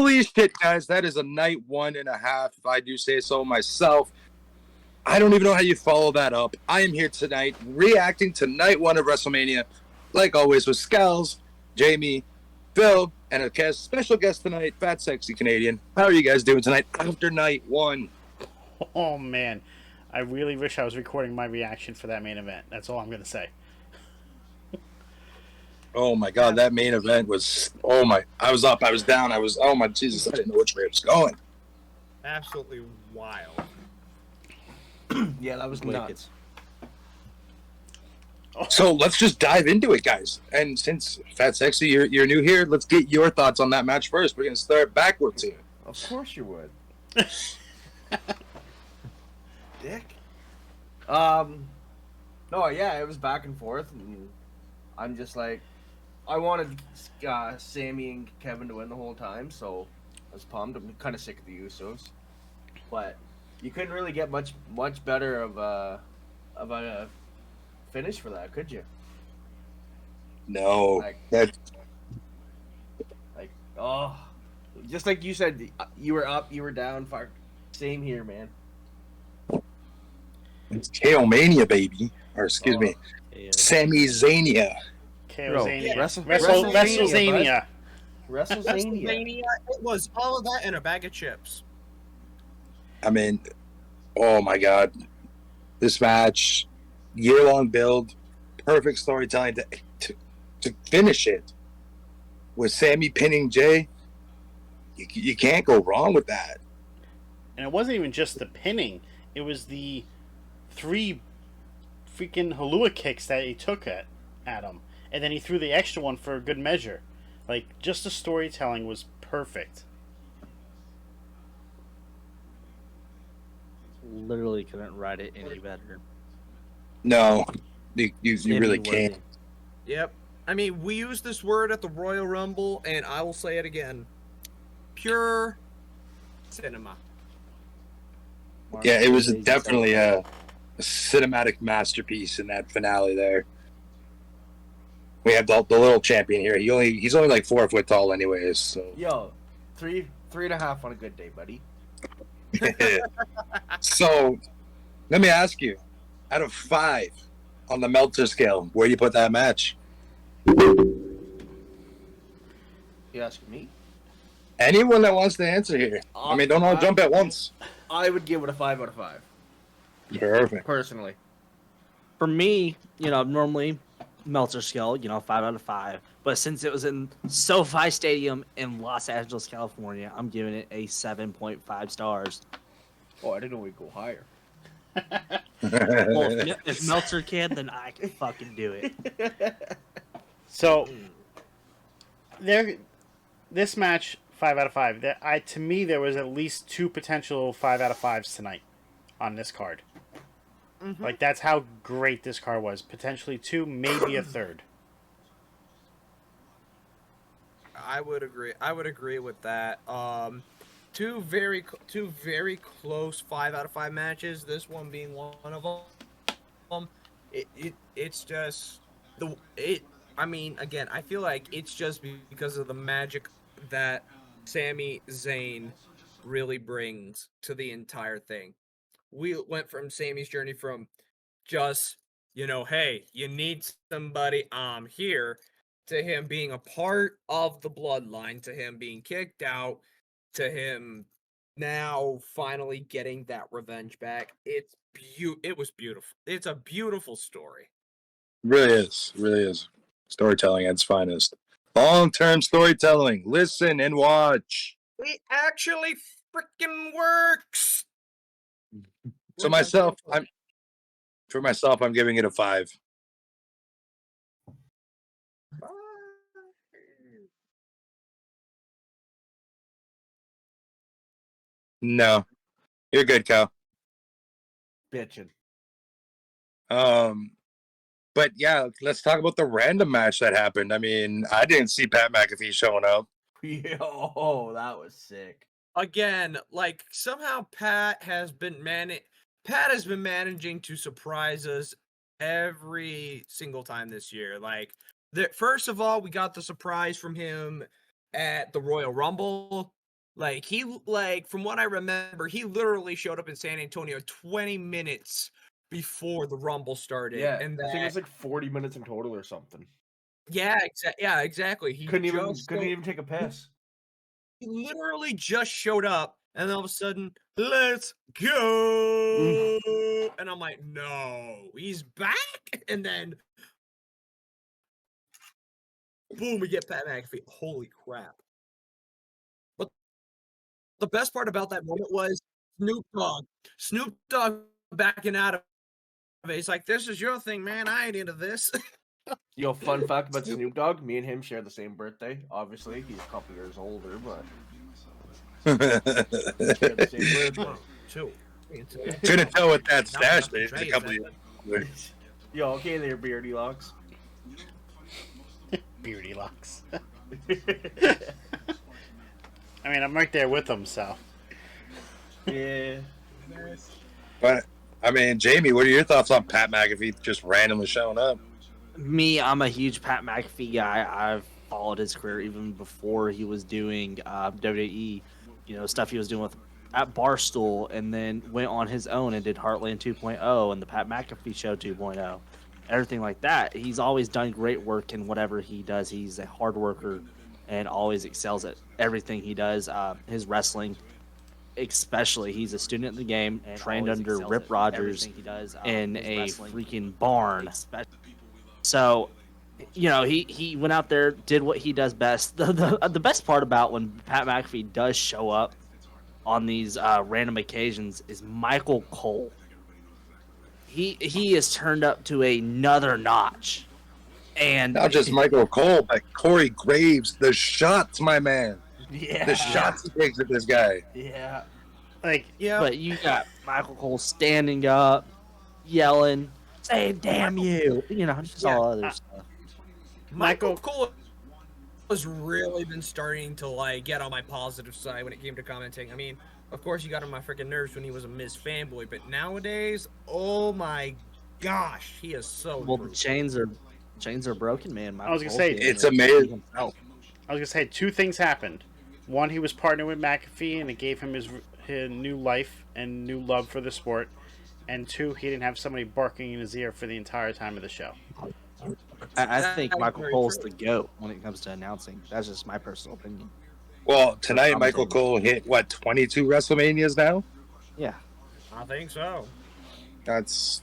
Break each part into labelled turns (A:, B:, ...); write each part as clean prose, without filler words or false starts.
A: Holy shit, guys. That is a night 1.5, if I do say so myself. I don't even know how you follow that up. I am here tonight reacting to night 1 of WrestleMania, like always, with Scals, Jamie, Phil, and a special guest tonight, Fat Sexy Canadian. How are you guys doing tonight after night 1?
B: Oh man, I really wish I was recording my reaction for that main event. That's all I'm gonna say.
A: Oh my god, that main event was, I was up, I was down, oh my Jesus, I didn't know which way it was going.
C: Absolutely wild.
D: Yeah, that was nuts.
A: So let's just dive into it, guys. And since Fat Sexy, you're new here, let's get your thoughts on that match first. We're gonna start backwards here.
D: Of course you would. Dick. No, yeah, it was back and forth, and I'm just like, I wanted Sammy and Kevin to win the whole time, so I was pumped. I'm kind of sick of the Usos, but you couldn't really get much better of a finish for that, could you?
A: No,
D: just like you said, you were up, you were down. Fuck, same here, man.
A: It's KO-mania, baby, or excuse me, WrestleZaynia.
B: WrestleZaynia.
D: WrestleZaynia.
C: It was all of that in a bag of chips.
A: I mean, oh my god, this match, year-long build, perfect storytelling to finish it with Sammy pinning Jay. You can't go wrong with that.
B: And it wasn't even just the pinning; it was the 3 freaking Halua kicks that he took at him, and then he threw the extra one for a good measure. Like, just the storytelling was perfect.
E: Literally couldn't write it any better.
A: No, you really can't.
C: Yep. I mean, we used this word at the Royal Rumble, and I will say it again. Pure cinema.
A: Yeah, it was definitely a cinematic masterpiece in that finale there. We have the little champion here. He's only like 4 foot tall anyways. So.
D: Yo, 3.5 on a good day, buddy.
A: So, let me ask you, out of 5 on the Meltzer scale, where do you put that match?
D: You asking me?
A: Anyone that wants to answer here. I mean, don't all jump at once.
D: I would give it a 5 out of 5.
A: Perfect.
D: Personally.
E: For me, normally Meltzer scale, 5 out of 5. But since it was in SoFi Stadium in Los Angeles, California, I'm giving it a 7.5 stars.
D: Oh, I didn't know we'd go higher.
E: Well, if Meltzer can, then I can fucking do it.
B: So, this match, 5 out of 5. To me, there was at least 2 potential 5 out of 5s tonight on this card. Mm-hmm. Like, that's how great this card was. Potentially 2, maybe a 3rd.
C: I would agree with that. Two very close 5 out of 5 matches. This one being one of them. It's just I mean, again, I feel like it's just because of the magic that Sami Zayn really brings to the entire thing. We went from Sami's journey from just, hey, you need somebody, I'm here, to him being a part of the bloodline, to him being kicked out, to him now finally getting that revenge back. It was beautiful. It's a beautiful story.
A: Really is. Storytelling at its finest. Long-term storytelling. Listen and watch.
C: It actually freaking works.
A: So I'm giving it a 5. No, you're good, Cal.
D: Bitchin'.
A: But yeah, let's talk about the random match that happened. I mean, I didn't see Pat McAfee showing up.
D: Yo, that was sick.
C: Again, like, somehow Pat has been managing to surprise us every single time this year. Like, first of all, we got the surprise from him at the Royal Rumble. Like from what I remember, he literally showed up in San Antonio 20 minutes before the Rumble started.
D: Yeah,
C: and
D: I think it was
C: that,
D: like 40 minutes in total or something.
C: yeah, exactly. He
D: Couldn't
C: just
D: even take a piss.
C: he literally just showed up, and all of a sudden, let's go. And I'm like, no, he's back. And then, boom, we get Pat McAfee. Holy crap. But the best part about that moment was Snoop Dogg. Snoop Dogg backing out of it. He's like, this is your thing, man. I ain't into this.
D: Yo, fun fact about Snoop Dogg: me and him share the same birthday. Obviously, he's a couple years older, but share the same birthday.
C: Two.
A: Couldn't tell what that stash is a couple of years.
D: Yo, okay there, beardy locks.
B: Beardy locks. I mean, I'm right there with them, so.
D: Yeah.
A: But I mean, Jamie, what are your thoughts on Pat McAfee just randomly showing up?
E: Me, I'm a huge Pat McAfee guy. I've followed his career even before he was doing WWE, stuff he was doing at Barstool, and then went on his own and did Heartland 2.0 and the Pat McAfee Show 2.0, everything like that. He's always done great work in whatever he does. He's a hard worker and always excels at everything he does. His wrestling, especially, he's a student of the game, trained under Rip Rogers in a freaking barn. So, he went out there, did what he does best. The best part about when Pat McAfee does show up on these random occasions is Michael Cole. He is turned up to another notch. And
A: not just Michael Cole, but Corey Graves. The shots, my man.
D: Yeah.
A: The shots he takes at this guy.
D: Yeah.
B: Like,
C: Yeah.
E: But you got Michael Cole standing up, yelling, saying "damn you," just all other stuff.
C: Michael Cole has really been starting to get on my positive side when it came to commenting. I mean, of course, he got on my freaking nerves when he was a Miz fanboy, but nowadays, oh my gosh, he is so.
E: Well, the chains are broken, man.
B: I was gonna say,
A: it's amazing.
B: I was gonna say 2 things happened. One, he was partnering with McAfee, and it gave him his new life and new love for the sport. And 2, he didn't have somebody barking in his ear for the entire time of the show.
E: I think
C: That's
E: Michael
C: very
E: Cole's
C: true.
E: the GOAT when it comes to announcing. That's just my personal opinion.
A: Well, tonight Michael Cole hit 22 WrestleManias now.
E: Yeah.
C: I think so.
A: It's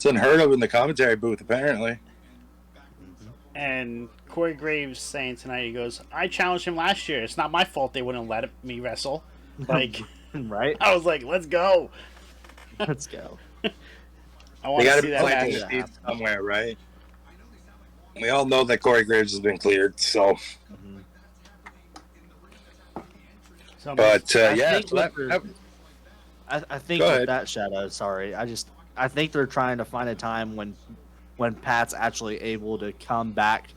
A: unheard of in the commentary booth, apparently.
B: And Corey Graves saying tonight, he goes, I challenged him last year. It's not my fault they wouldn't let me wrestle. Like,
E: Right?
B: I was like, let's go.
E: Let's go.
B: I want
A: They
B: to
A: got
B: see
A: to
B: that
A: plant
B: match.
A: the seed somewhere, right? We all know that Corey Graves has been cleared, so.
B: So,
A: But
E: I
A: yeah,
E: think
A: so that,
E: with
A: that-
E: I think
A: Go
E: with
A: ahead.
E: that, Shadow, sorry. I think they're trying to find a time when Pat's actually able to come back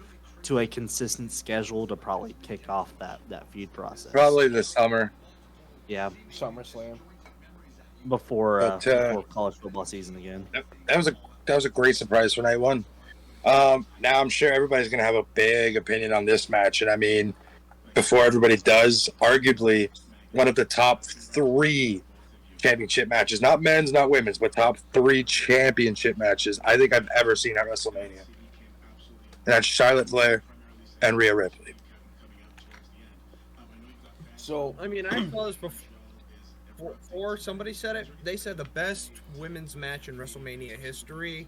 E: to a consistent schedule to probably kick off that feud process.
A: probably this summer.
E: Yeah,
D: SummerSlam.
E: before
A: But,
E: college football season again.
A: That was a great surprise for night one. Now I'm sure everybody's gonna have a big opinion on this match, and I mean, before everybody does, arguably one of the top 3 championship matches, not men's, not women's, but top 3 championship matches I think I've ever seen at WrestleMania. And that's Charlotte Flair and Rhea Ripley.
D: So
C: I mean, I saw this before somebody said it. They said the best women's match in WrestleMania history.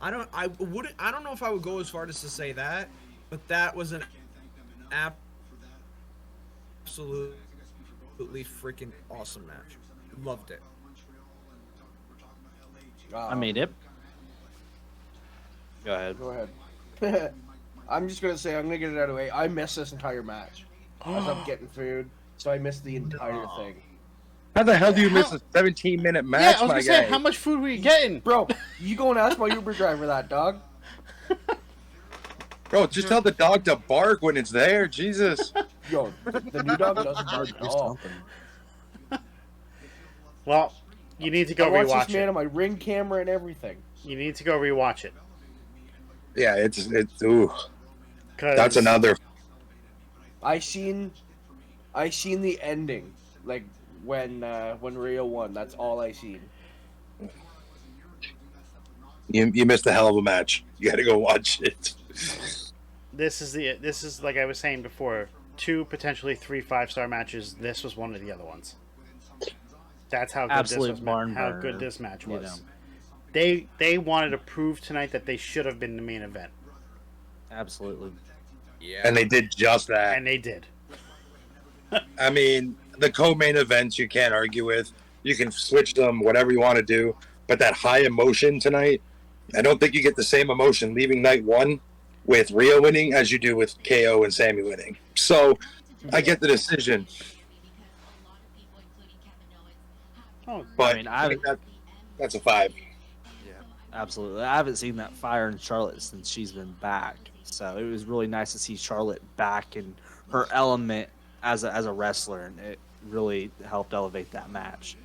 C: I don't know if I would go as far as to say that, but that was an absolutely freaking awesome match. Loved it.
E: I mean it. Go ahead.
D: Go ahead. I'm just gonna say I'm gonna get it out of the way. I missed this entire match. I was up getting food, so I missed the entire thing.
A: How the hell do you miss a 17-minute match,
B: Yeah, I was
A: my
B: going to say,
A: guy?
B: how much food were you getting?
D: Bro, you go and ask my Uber driver that, dog.
A: Bro, just tell the dog to bark when it's there. Jesus.
D: Yo, the new dog doesn't bark at all.
B: Well, you need to
D: I
B: go
D: watched
B: rewatch
D: this man
B: it.
D: on my Ring camera and everything.
B: You need to go rewatch it.
A: Yeah, it's ooh.
B: 'Cause
A: That's another.
D: I seen I seen the ending, like when Rio won. That's all I seen.
A: You missed a hell of a match. You got to go watch it.
B: This is like I was saying before, 2 potentially 3 5-star matches. This was one of the other ones. That's how good
E: Absolute
B: this was.
E: barn
B: How
E: burner,
B: good this match
E: you
B: was.
E: know.
B: They wanted to prove tonight that they should have been the main event,
E: Absolutely.
C: Yeah.
A: And they did just that.
B: and they did.
A: I mean, the co-main events you can't argue with. You can switch them, whatever you want to do. But that high emotion tonight, I don't think you get the same emotion leaving night one with Rio winning as you do with KO and Sammy winning. So I get the decision.
B: Oh,
A: But
E: I mean,
A: I think that's a 5.
E: Absolutely. I haven't seen that fire in Charlotte since she's been back. So it was really nice to see Charlotte back in her element as a wrestler, and it really helped elevate that match.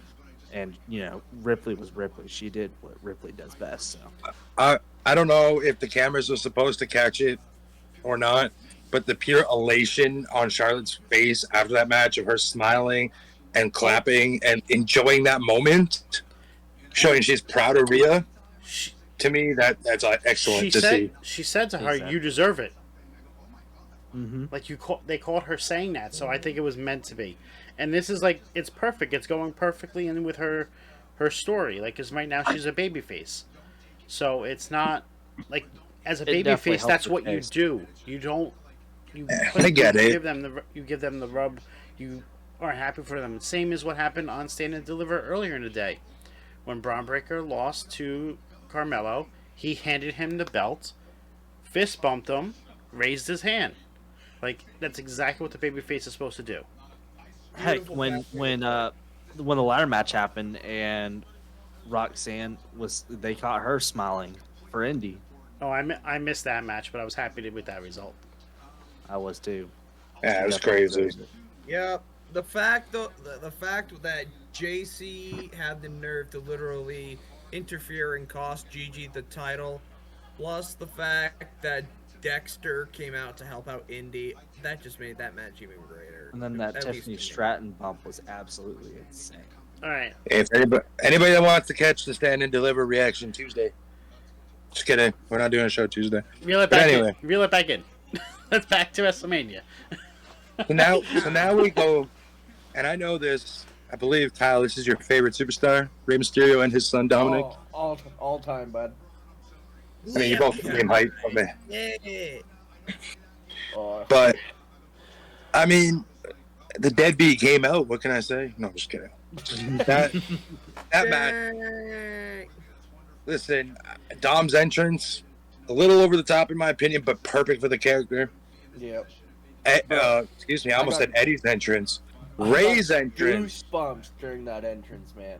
E: And, you know, Ripley was Ripley. She did what Ripley does best. So
A: I don't know if the cameras were supposed to catch it or not, but the pure elation on Charlotte's face after that match of her smiling and clapping and enjoying that moment, showing she's proud of Rhea,
B: she,
A: to me, that's excellent to see.
B: she said to her,
E: Exactly.
B: "You deserve it."
E: mm-hmm.
B: Like they called her saying that, so I think it was meant to be. And this is like it's perfect. It's going perfectly in with her story. Like, because right now she's a babyface, so it's not like as a
E: It definitely
B: babyface.
E: helps
B: That's
E: her
B: what
E: case.
B: you do. You don't. You
A: I get it.
B: You give them the rub. You are happy for them. Same as what happened on Stand and Deliver earlier in the day, when Braun Breaker lost to Carmelo. He handed him the belt, fist bumped him, raised his hand. Like, that's exactly what the babyface is supposed to do.
E: Heck, when the ladder match happened and Roxanne they caught her smiling for Indy.
B: Oh, I missed that match, but I was happy with that result.
E: I was too.
A: Yeah, it was
E: Definitely
A: crazy.
B: Oh,
E: deserves it.
C: Yeah, the fact that JC had the nerve to literally interfere and cost Gigi the title, plus the fact that Dexter came out to help out Indy, that just made that match even greater.
E: And then that
C: At least
E: Tiffany
C: to me.
E: Stratton bump was absolutely insane.
B: All right.
A: If anybody that wants to catch the Stand and Deliver reaction Tuesday, just kidding. We're not doing a show Tuesday.
B: Reel it
A: But
B: back
A: anyway.
B: in. Reel it back in. Let's back to WrestleMania.
A: So now we go, and I know this. I believe Kyle, this is your favorite superstar, Rey Mysterio and his son Dominic.
D: Oh, all time, bud.
A: I mean, you both the same height from me.
C: Yeah.
D: Oh,
A: But I mean, the deadbeat came out. What can I say? No, I'm just kidding. that match. Listen, Dom's entrance, a little over the top in my opinion, but perfect for the character.
D: yep.
A: Excuse me, I almost said Eddie's entrance. Ray's entrance.
D: Goosebumps during that entrance, man.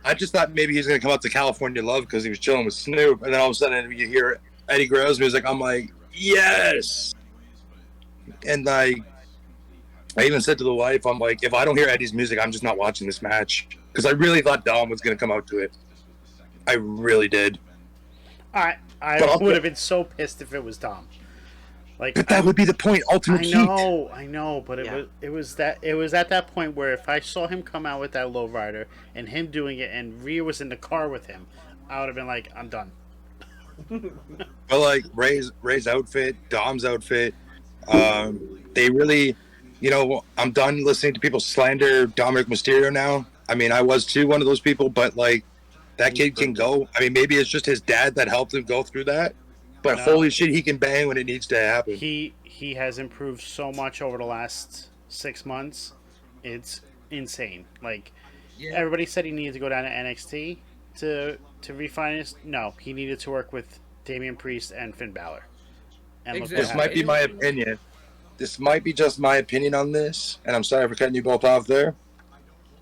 A: I just thought maybe he's gonna come out to California Love because he was chilling with Snoop, and then all of a sudden you hear Eddie Guerrero's music. I'm like, yes. And I even said to the wife, I'm like, if I don't hear Eddie's music, I'm just not watching this match because I really thought Dom was gonna come out to it. I really did.
B: I
A: But
B: would have been so pissed if it was Dom. Like,
A: But that would be the point. Ultimate heat.
B: I know, but
E: Yeah.
B: it was at that point where if I saw him come out with that lowrider and him doing it, and Rhea was in the car with him, I would have been like, I'm done.
A: But like Ray's outfit, Dom's outfit, they really, I'm done listening to people slander Dominic Mysterio now. I mean, I was too one of those people, but like that kid can go. I mean, maybe it's just his dad that helped him go through that. But
B: No.
A: holy shit, he can bang when it needs to happen.
B: He has improved so much over the last 6 months. It's insane. Like,
C: Yeah.
B: everybody said he needed to go down to NXT to refine his. No, he needed to work with Damian Priest and Finn Balor. And look what
A: This
C: Exactly.
A: might
B: happened.
A: be my opinion. This might be just my opinion on this, and I'm sorry for cutting you both off there.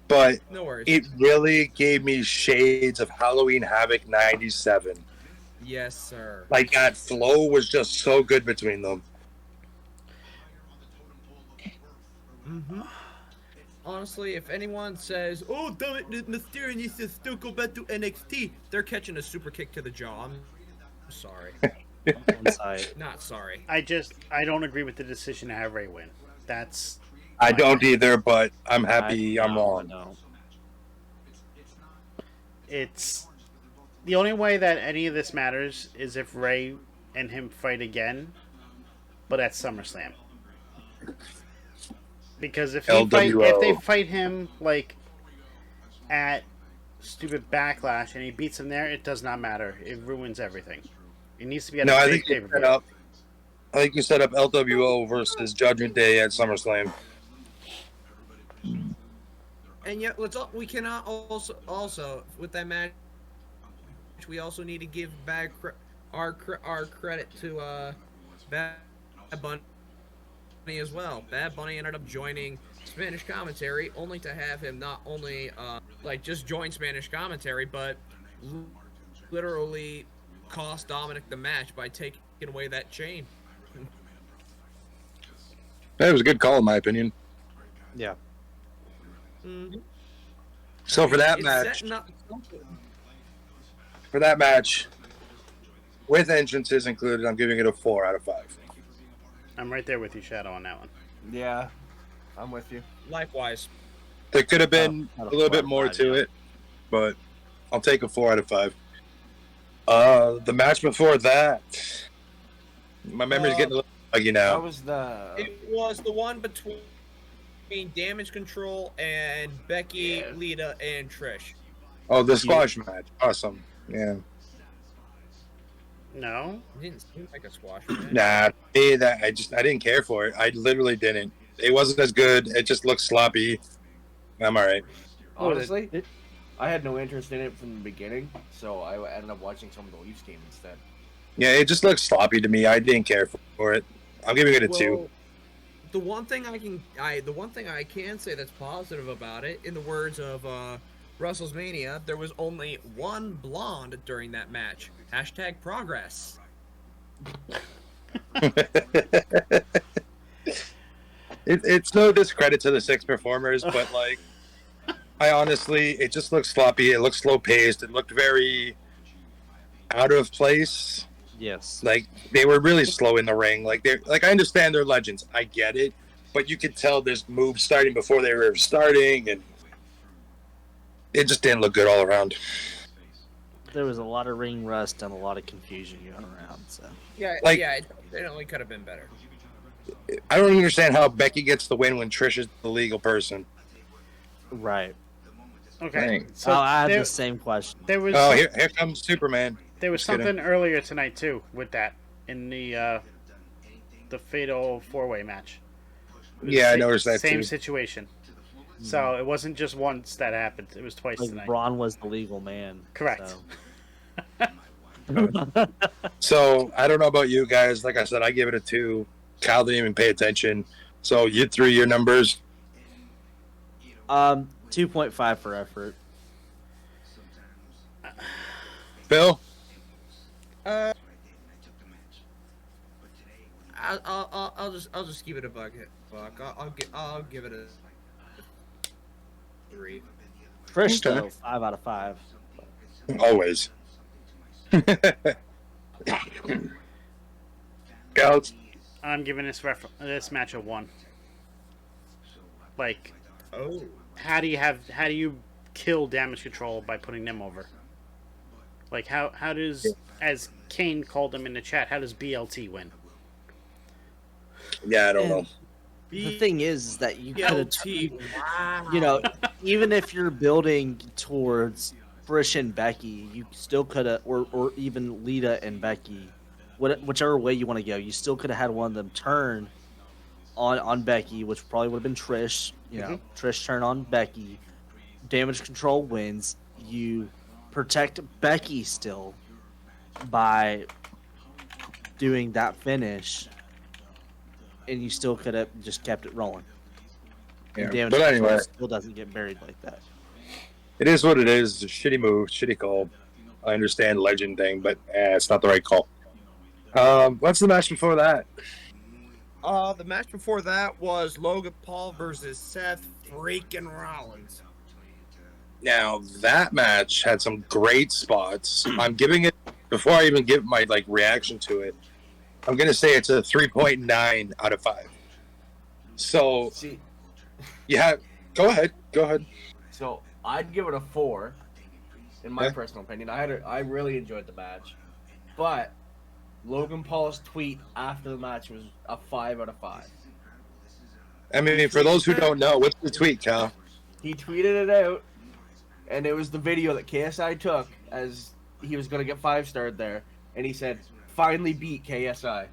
A: But
C: No worries.
A: it really gave me shades of Halloween Havoc '97.
C: Yes, sir.
A: Like that flow was just so good between them.
C: Mm-hmm. Honestly, if anyone says, "Oh, Dominic Mysterio needs to still go back to NXT," they're catching a super kick to the jaw. I'm sorry.
E: Inside.
C: Not sorry.
B: I don't agree with the decision to have Ray win. That's
A: I don't either, but I'm happy I'm
E: No, I
A: wrong.
E: don't.
B: It's the only way that any of this matters is if Ray and him fight again, but at SummerSlam. Because if they fight him like at stupid Backlash and he beats him there, it does not matter. It ruins everything. It needs to be at
A: No,
B: a
A: I
B: big
A: think you
B: pay-per-view.
A: set up. I think you set up LWO versus Judgment Day at SummerSlam.
C: And yet, we cannot also with that match. We also need to give our credit to Bad Bunny as well. Bad Bunny ended up joining Spanish commentary, only to have him not only just join Spanish commentary, but literally cost Dominic the match by taking away that chain.
A: That was a good call, in my opinion.
E: Yeah.
C: Mm-hmm.
A: So for that
C: It's
A: match,
C: setting up something.
A: with entrances included, I'm giving it a 4 out of 5.
B: I'm right there with you, Shadow, on that one.
D: Yeah, I'm with you.
C: Likewise.
A: There could have been
E: Out
A: a
E: of
A: little
E: 4
A: bit
E: out of
A: more
E: 5,
A: to
E: yeah.
A: it, but I'll take a 4 out of 5. The match before that, my memory's getting a little buggy
D: That
A: now.
D: was the.
C: It was the one between Damage Control and Becky,
D: Yeah.
C: Lita, and Trish.
A: Oh, the squash match. Awesome. Yeah.
B: No?
C: It didn't seem like a squash match.
A: Nah, I didn't care for it. I literally didn't. It wasn't as good. It just looked sloppy. I'm all right.
D: Honestly, I had no interest in it from the beginning, so I ended up watching some of the Leafs game instead.
A: Yeah, it just looked sloppy to me. I didn't care for it. I'm giving it a 2.
C: Well, the one thing I can say that's positive about it, in the words of WrestleZaynia, there was only one blonde during that match. # progress.
A: It's no discredit to the 6 performers, but like, it just looked sloppy. It looked slow paced. It looked very out of place.
E: Yes.
A: Like they were really slow in the ring. I understand they're legends. I get it, but you could tell there's moves starting before they were starting, and it just didn't look good all around.
E: There was a lot of ring rust and a lot of confusion going around. So
C: Yeah,
A: Like-
C: it definitely could have been better.
A: I don't understand how Becky gets the win when Trish is the legal person.
E: right.
B: Okay.
A: Dang.
B: So
E: I had
B: there,
E: the same question.
B: there was
A: Oh, here comes Superman.
B: there was
A: Just kidding.
B: something earlier tonight too with that in the fatal 4-way match. It was
A: Yeah, I
B: the
A: noticed that
B: same
A: too.
B: situation. So it wasn't just once that happened. It was twice
E: Like
B: tonight.
E: Braun was the legal man.
B: Correct.
E: So.
A: So I don't know about you guys. Like I said, I give it a 2. Kyle didn't even pay attention. So you threw your numbers.
E: 2.5 for effort.
A: Phil?
C: I'll just give it a bucket. Fuck. I'll give it a 3.
E: Trish,
A: Okay.
E: though, 5 out of 5.
A: Always. Scouts?
B: I'm giving this match a 1. Like,
C: Oh.
B: how do you kill Damage Control by putting them over? Like, how does, as Kane called him in the chat, how does BLT win?
A: Yeah, I don't know.
E: The thing is that you could have,
C: BLT. Wow.
E: you know, even if you're building towards Trish and Becky, you still could have, or even Lita and Becky, whichever way you want to go, you still could have had one of them turn on Becky, which probably would have been Trish. You know, Trish turn on Becky, Damage Control wins. You protect Becky still by doing that finish, and you still could have just kept it rolling.
A: Yeah.
E: And Damage
A: But
E: Control
A: anyway,
E: still doesn't get buried like that.
A: it is what it is. It's a shitty move, shitty call. I understand legend thing, but it's not the right call. What's the match before that?
C: The match before that was Logan Paul versus Seth freaking Rollins.
A: Now that match had some great spots. I'm giving it, before I even give my reaction to it, I'm gonna say it's a 3.9 out of 5. So
D: See,
A: Yeah, go ahead. Go ahead.
D: So I'd give it a 4, in my
A: Okay.
D: personal opinion. I really enjoyed the match, but Logan Paul's tweet after the match was a 5 out of 5.
A: I mean, for those who don't know, what's the tweet, Cal?
D: He tweeted it out, and it was the video that KSI took as he was gonna get 5-starred there, and he said, "Finally beat KSI."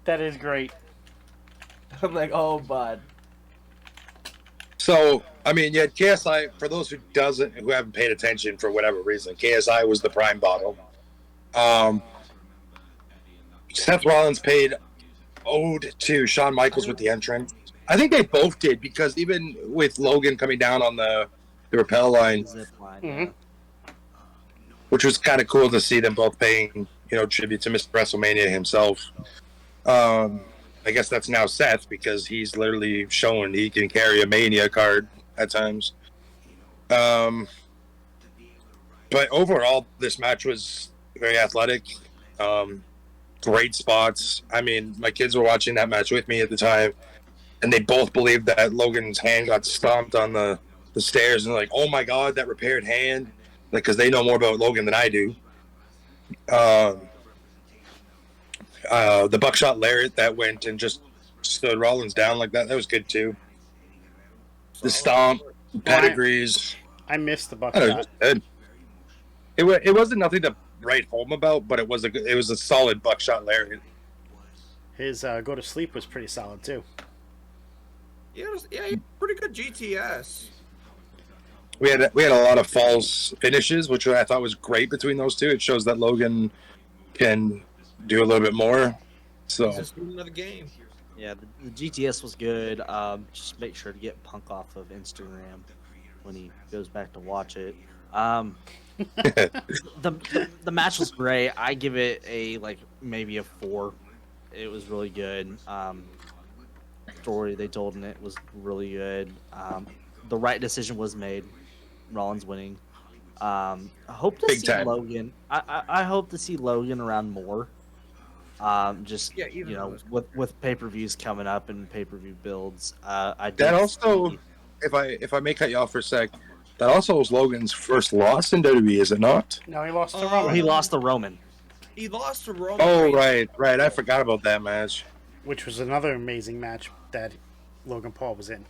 B: That is great.
D: I'm like, oh, bud.
A: So, I mean, yeah, KSI, for those who haven't paid attention for whatever reason, KSI was the prime bottle. Seth Rollins paid ode to Shawn Michaels with the entrance. I think they both did, because even with Logan coming down on the rappel line,
E: Zip line,
B: Mhm.
A: which was kind of cool to see them both paying, tribute to Mr. WrestleMania himself. I guess that's now Seth, because he's literally shown he can carry a Mania card at times. But overall, this match was very athletic. Great spots. I mean, my kids were watching that match with me at the time, and they both believed that Logan's hand got stomped on the stairs, and they're like, oh my God, that repaired hand. Like, because they know more about Logan than I do. The buckshot lariat that went and just stood Rollins down like that was good too. The stomp, the pedigrees.
B: I missed the
A: I don't know,
B: buckshot.
A: it was good. It wasn't nothing to write home about, but it was a solid buckshot lariat.
B: His go to sleep was pretty solid too.
C: Yeah, pretty good GTS.
A: We had a lot of false finishes, which I thought was great between those two. It shows that Logan can do a little bit more. So
C: It's just another game.
E: Yeah, the GTS was good. Just make sure to get Punk off of Instagram when he goes back to watch it. The match was great. I give it maybe a 4. It was really good. Story they told in it was really good. The right decision was made. Rollins winning. I hope to
A: Big
E: see
A: time.
E: Logan. I hope to see Logan around more.
C: Even
E: with pay-per-views coming up and pay-per-view builds.
A: that also, if I may cut you off for a sec, that also was Logan's first loss in WWE, is it not?
B: No, he lost to
C: Oh,
B: Roman,
E: he lost the Roman.
C: He lost to Roman.
A: Oh,
C: Reigns.
A: right. I forgot about that match.
B: which was another amazing match that Logan Paul was in.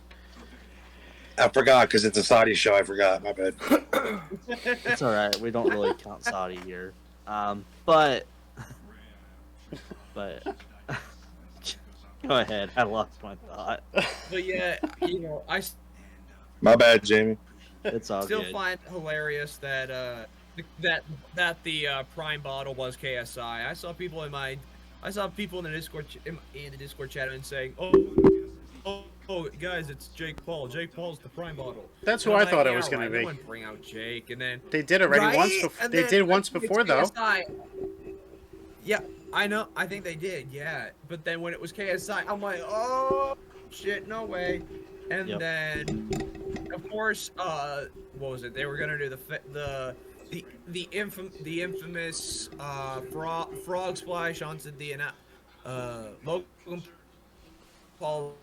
A: I forgot because it's a Saudi show. I forgot. My bad.
E: It's all right. We don't really count Saudi here. But go ahead. I lost my thought.
C: But yeah, I
A: My bad, Jamie.
E: It's all
C: still
E: good.
C: find hilarious that that the prime bottle was KSI. I saw people in the Discord in the Discord chat and saying, "Oh, guys, it's Jake Paul. Jake Paul's the prime bottle."
B: That's who
C: And
B: I
C: I'm
B: thought
C: like,
B: it was
C: yeah,
B: going
C: right,
B: to
C: they
B: be.
C: wouldn't bring out Jake, and then
B: They did already
C: right?
B: once.
C: And
B: They
C: then,
B: did once
C: it's
B: before though.
C: KSI. Yeah, I know. I think they did. Yeah, but then when it was KSI, I'm like, oh shit, no way. And
E: Yep.
C: then, of course, what was it? They were gonna do the infamous frog splash onto the Logan Paul's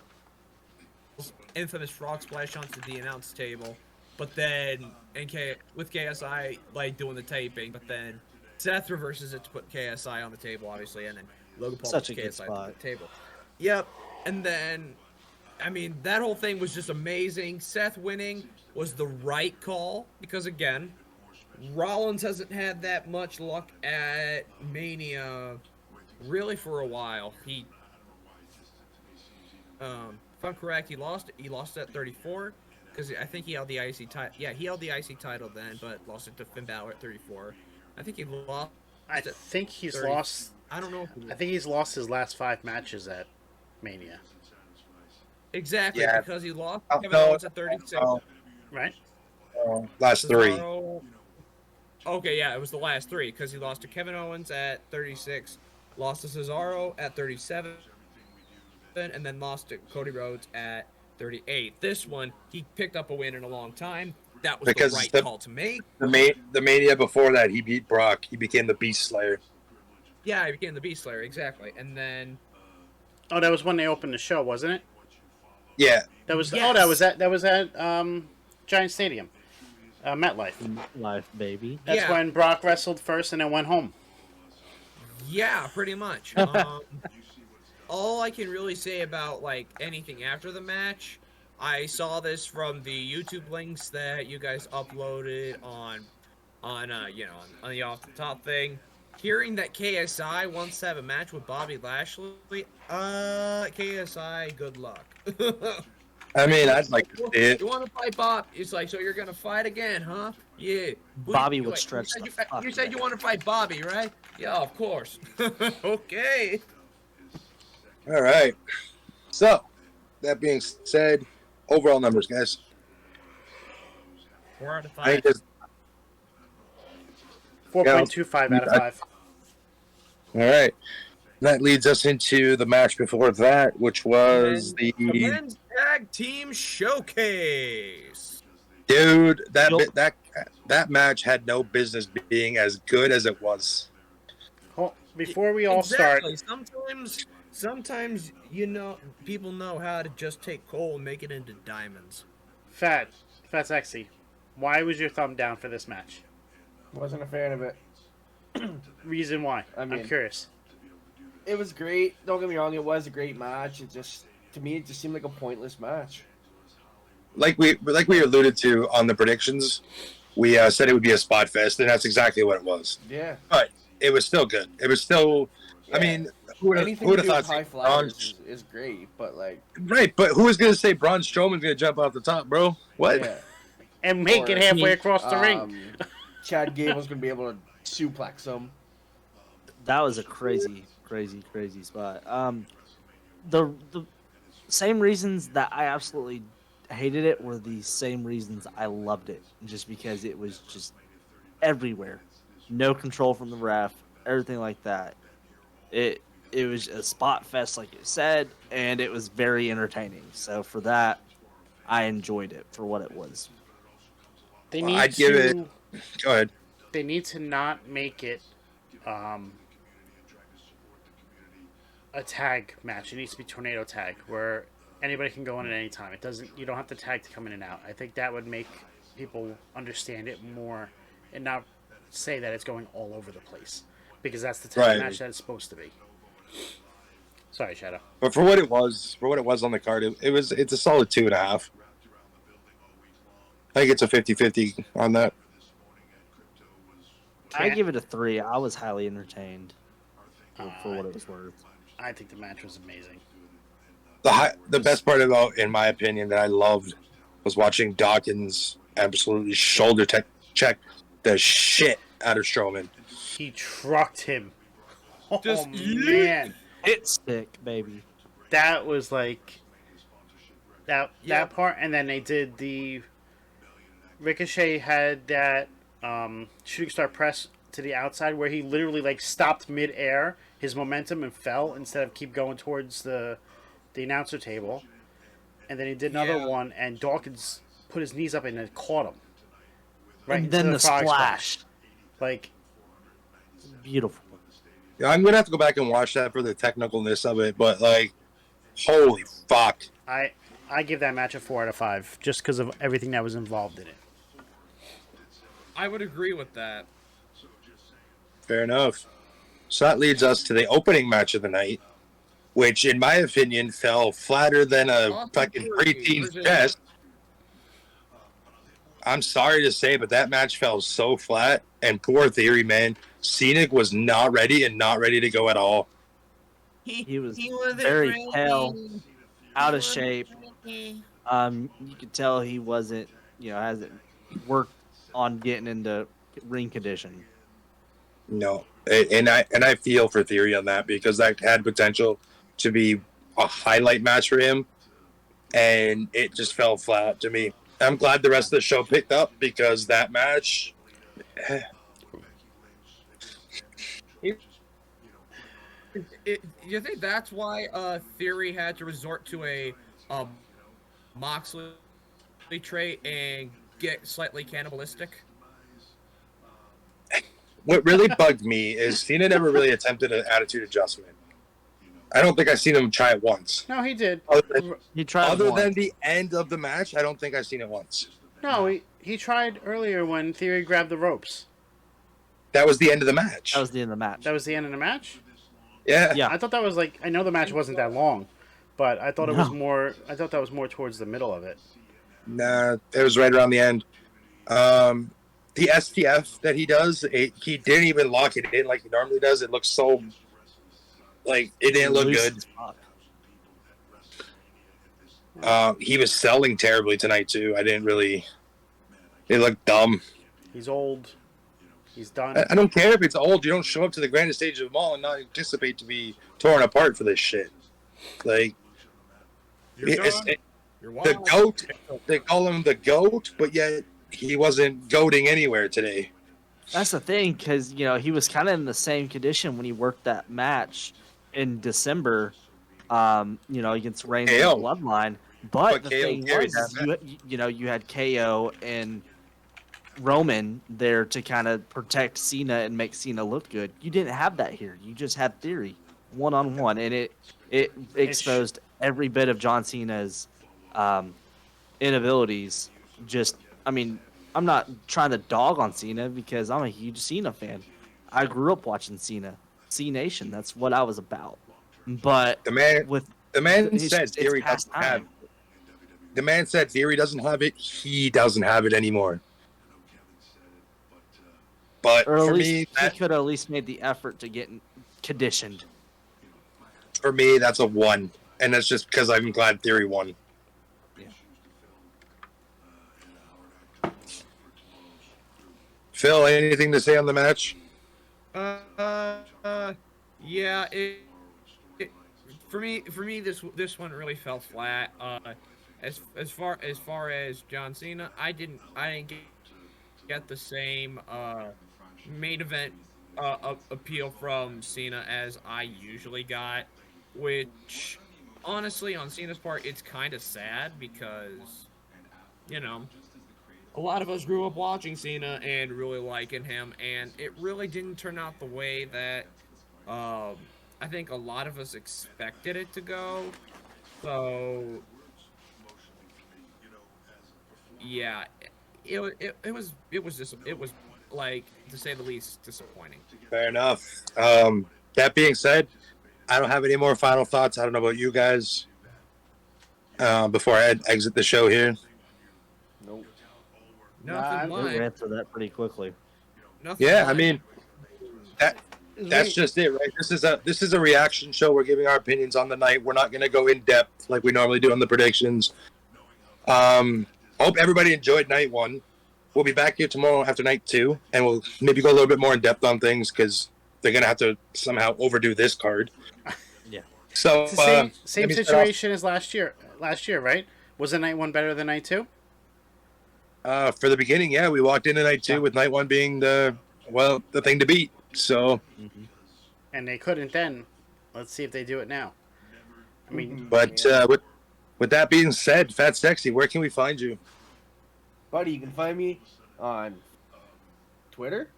C: infamous frog splash onto the announce table, but then with KSI like doing the taping, but then Seth reverses it to put KSI on the table, obviously, and then Logan Paul
E: Such
C: puts
E: a good
C: KSI on
E: spot.
C: the table. Yep, and then I mean that whole thing was just amazing. Seth winning was the right call because again, Rollins hasn't had that much luck at Mania really for a while. If I'm correct, he lost at 34 because I think he held the IC title. Yeah, he held the IC title then, but lost it to Finn Balor at 34. I think he lost.
B: I think he's
C: 30.
B: lost.
C: I don't know.
B: I think he's lost his last 5 matches at Mania.
C: Exactly,
A: Yeah.
C: because he lost
A: Oh,
C: Kevin
A: no,
C: Owens at 36.
B: Right?
A: Last 3.
C: Cesaro- Okay, yeah, it was the last 3 because he lost to Kevin Owens at 36, lost to Cesaro at 37, and then lost to Cody Rhodes at 38. This one, he picked up a win in a long time. That was
A: Because
C: the right
A: the-
C: call to make.
A: The Mania before that, he beat Brock. He became the Beast Slayer.
C: Yeah, he became the Beast Slayer, exactly. And then
B: Oh, that was when they opened the show, wasn't it?
A: Yeah.
B: That was
C: Yes.
B: that was at Giant Stadium, MetLife.
E: Life, baby.
B: That's
C: Yeah.
B: when Brock wrestled first and then went home.
C: Yeah, pretty much. All I can really say about like anything after the match, I saw this from the YouTube links that you guys uploaded on on the off the top thing. Hearing that KSI wants to have a match with Bobby Lashley, KSI, good luck.
A: I mean, I'd like to see it.
C: You want to fight Bob? It's like, so you're gonna fight again, huh? Yeah.
E: Bobby would
C: Wait,
E: stretch
C: You
E: the
C: said,
E: fuck
C: you, said
E: out
C: you
E: of
C: want to fight Bobby, right? Yeah, of course. Okay.
A: All right. So, that being said, overall numbers, guys.
C: 4 out of
A: I think
C: 5.
A: this,
B: 4.25 out of 5.
A: all right. That leads us into the match before that, which was the
C: Men's Tag Team Showcase.
A: dude.
E: Yup.
A: That match had no business being as good as it was.
B: Before we all
C: Exactly.
B: start,
C: Sometimes people know how to just take coal and make it into diamonds.
B: Fat Sexy, why was your thumb down for this match?
D: Wasn't a fan of it.
B: Reason why?
D: I mean-
B: I'm curious.
D: It was great. Don't get me wrong. It was a great match. To me, it just seemed like a pointless match.
A: Like we alluded to on the predictions, we said it would be a spot fest, and that's exactly what it was.
D: Yeah.
A: It was still good. It was still. I
D: Yeah.
A: mean, who would
D: Anything
A: have
D: to do
A: thought?
D: with high flyers is great, but like,
A: Right, but who was going to say Braun Strowman's going to jump off the top, bro? What?
D: yeah.
B: And make it
D: Or-
B: halfway across the ring.
D: Chad Gable's gonna be able to suplex him.
E: That was a crazy spot. The same reasons that I absolutely hated it were the same reasons I loved it, just because it was just everywhere, no control from the ref, everything like that. It was a spot fest, like you said, and it was very entertaining. So for that, I enjoyed it for what it was.
B: They
A: Well,
B: need
A: I'd
B: to.
A: give it- Go ahead.
B: They need to not make it a tag match. It needs to be tornado tag, where anybody can go in at any time. It doesn't. You don't have to tag to come in and out. I think that would make people understand it more, and not say that it's going all over the place, because that's the tag
A: Right.
B: match that it's supposed to be. Sorry, Shadow.
A: But for what it was on the card, it's a solid 2.5. I think it's a 50-50 on that.
E: I give it a 3. I was highly entertained for what it was worth.
B: I think the match was amazing.
A: The best part about, in my opinion, that I loved was watching Dawkins absolutely shoulder check the shit out of Strowman.
B: He trucked him. Oh
C: Just-
B: man,
E: Hit stick, baby.
B: that was like that
C: Yeah.
B: part, and then they did the Ricochet had that shooting star press to the outside where he literally like stopped mid-air, his momentum, and fell instead of keep going towards the announcer table. And then he did another
C: Yeah.
B: one, and Dawkins put his knees up and it caught him. Right
E: And
B: into
E: then the
B: frog
E: splash.
B: Like,
E: Beautiful.
A: Yeah, I'm gonna have to go back and watch that for the technicalness of it, but like, holy fuck!
B: I give that match a 4 out of 5 just because of everything that was involved in it.
C: I would agree with that.
A: Fair enough. So that leads us to the opening match of the night, which, in my opinion, fell flatter than a
C: Austin
A: fucking
C: Theory
A: preteen's
C: versus-
A: chest. I'm sorry to say, but that match fell so flat, and poor Theory, man. Scenic was not ready to go at all.
E: He was very pale, out of shape. You could tell he wasn't, hasn't worked on getting into ring condition.
A: No, and I feel for Theory on that, because that had potential to be a highlight match for him, and it just fell flat to me. I'm glad the rest of the show picked up, because that match.
C: You think that's why Theory had to resort to a Moxley trait and get slightly cannibalistic?
A: What really bugged me is Cena never really attempted an attitude adjustment. I don't think I've seen him try it once.
B: No, he did.
E: He tried
A: Other
E: once.
A: than the end of the match, I don't think I've seen it once.
B: No, he tried earlier when Theory grabbed the ropes.
A: That was the end of the match.
E: That was the end of the match.
B: That was the end of the match?
A: Yeah.
E: Yeah.
B: I thought that was like, I know the match wasn't that long, but I thought it was
E: No.
B: more, I thought that was more towards the middle of it.
A: Nah, it was right around the end. The STF that he does, he didn't even lock it in like he normally does. It looks so, like, it didn't look
E: Loose
A: good.
E: as fuck.
A: He was selling terribly tonight, too. It looked dumb.
B: He's old. He's done.
A: I don't care if it's old. You don't show up to the grandest stage of them all and not anticipate to be torn apart for this shit. Like,
C: You're
A: it's,
C: done. You're
A: the
C: wild.
A: GOAT, they call him the GOAT, but yet he wasn't goating anywhere today.
E: That's the thing, because he was kind of in the same condition when he worked that match in December, against Reigns and
A: KO.
E: Bloodline. But the
A: KO
E: thing
A: carried
E: was,
A: that
E: you had KO and Roman there to kind of protect Cena and make Cena look good. You didn't have that here. You just had Theory one-on-one, and it exposed every bit of John Cena's inabilities. I'm not trying to dog on Cena because I'm a huge Cena fan. I grew up watching Cena, C Nation. That's what I was about. But
A: The man
E: it's
A: said
E: just- it's
A: Theory
E: past
A: doesn't have.
E: time.
A: The man said Theory doesn't have it. He doesn't have it anymore. But
E: or at
A: for
E: least
A: me,
E: he could have at least made the effort to get conditioned.
A: that's a 1, and that's just because I'm glad Theory won.
E: Yeah.
A: Phil, anything to say on the match?
C: Yeah. For me, this one really fell flat. As far as John Cena, I didn't get the same main event appeal from Cena as I usually got, which honestly on Cena's part it's kind of sad because a lot of us grew up watching Cena and really liking him, and it really didn't turn out the way that I think a lot of us expected it to go. So yeah, it was like, to say the least, disappointing.
A: Fair enough. That being said, I don't have any more final thoughts. I don't know about you guys. Before I exit the show here.
D: Nope.
C: Nothing
B: Nah,
E: We
C: mine.
E: ran through that pretty quickly.
C: Nothing
A: Yeah, I
C: mine.
A: mean, that's just it, right? This is a reaction show. We're giving our opinions on the night. We're not going to go in depth like we normally do on the predictions. Hope everybody enjoyed night 1. We'll be back here tomorrow after night 2, and we'll maybe go a little bit more in depth on things because they're going to have to somehow overdo this card.
E: Yeah.
A: So
B: It's the same
A: let me start
B: situation as last year. Last year, right? Was the night 1 better than night 2?
A: for the beginning, yeah, we walked into night 2 with night 1 being the thing to beat. So,
B: And they couldn't then. Let's see if they do it now. I mean,
A: but with that being said, Fat Sexy, where can we find you?
D: Buddy, you can find me on Twitter,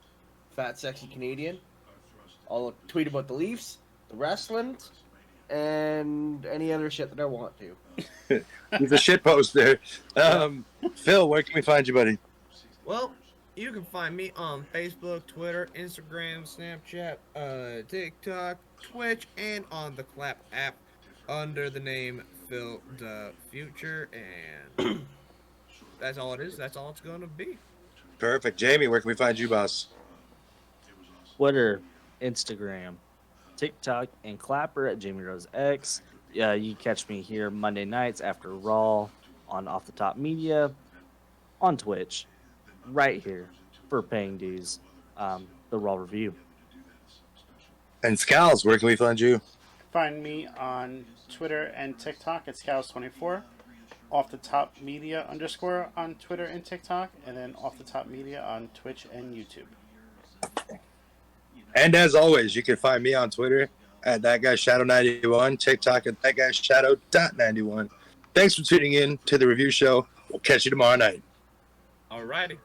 D: Fat Sexy Canadian. I'll tweet about the Leafs, the wrestling, and any other shit that I want to.
A: He's a shit poster. Phil, where can we find you, buddy?
C: Well, you can find me on Facebook, Twitter, Instagram, Snapchat, TikTok, Twitch, and on the Clap app under the name Phil the Future, and that's all it is. That's all it's going to be.
A: Perfect. Jamie, where can we find you, boss?
E: Twitter, Instagram, TikTok, and Clapper at Jamie Rose X. Yeah, you catch me here Monday nights after Raw on Off the Top Media, on Twitch, right here for paying dues. The Raw review.
A: And Scals, where can we find you?
B: find me on Twitter and TikTok. It's Cows24. Off the Top Media _ on Twitter and TikTok, and then Off the Top Media on Twitch and YouTube.
A: And as always, you can find me on Twitter at ThatGuyShadow91, TikTok at ThatGuyShadow.91. Thanks for tuning in to the review show. We'll catch you tomorrow night.
C: Alrighty.